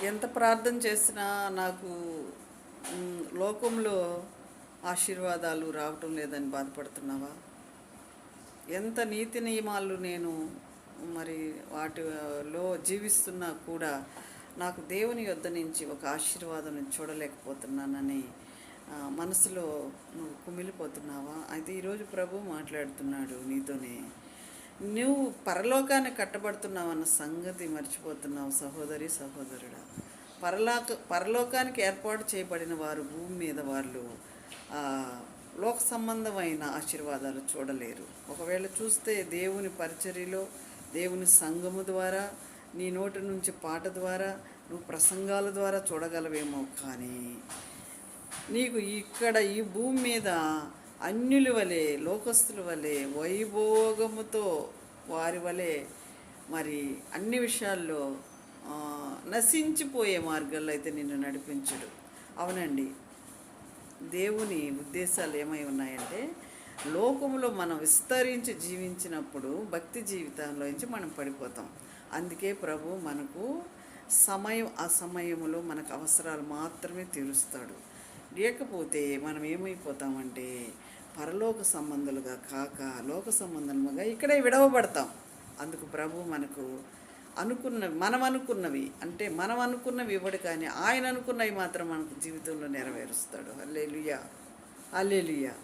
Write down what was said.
ఎంత ప్రార్థన చేసినా నాకు లోకంలో ఆశీర్వాదాలు రావటం లేదని బాధపడుతున్నావా? ఎంత నీతి నియమాలు నేను మరి వాటిలో జీవిస్తున్నా కూడా నాకు దేవుని యొద్ద నుంచి ఒక ఆశీర్వాదం చూడలేకపోతున్నానని మనసులో నువ్వు కుమిలిపోతున్నావా? అయితే ఈరోజు ప్రభు మాట్లాడుతున్నాడు నీతోనే. నువ్వు పరలోకాన్ని కట్టబడుతున్నావు అన్న సంగతి మర్చిపోతున్నావు సహోదరి సహోదరుడా. పరలోకానికి ఏర్పాటు చేయబడిన వారు భూమి మీద వాళ్ళు లోక సంబంధమైన ఆశీర్వాదాలు చూడలేరు. ఒకవేళ చూస్తే దేవుని పరిచర్యలో, దేవుని సంఘము ద్వారా, నీ నోటి నుంచి పాట ద్వారా, నువ్వు ప్రసంగాల ద్వారా చూడగలవేమో. కానీ నీకు ఇక్కడ ఈ భూమి మీద అన్యుల వలె, లోకస్తుల వలె, వైభోగముతో వారి వలె మరి అన్ని విషయాల్లో నశించిపోయే మార్గాల్లో అయితే నిన్ను నడిపించడు. అవునండి, దేవుని ఉద్దేశాలు ఏమై ఉన్నాయంటే, లోకంలో మనం విస్తరించి జీవించినప్పుడు భక్తి జీవితంలోంచి మనం పడిపోతాం. అందుకే ప్రభు మనకు ఆ సమయంలో మనకు అవసరాలు మాత్రమే తీరుస్తాడు. లేకపోతే మనం ఏమైపోతామంటే పరలోక సంబంధులుగా కాక లోక సంబంధముగా ఇక్కడే విడవబడతాం. అందుకు ప్రభు మనకు మనం అనుకున్నవి ఇవ్వడు, కానీ ఆయన అనుకున్నవి మాత్రం మనకు జీవితంలో నెరవేరుస్తాడు. హల్లెలూయా, హల్లెలూయా.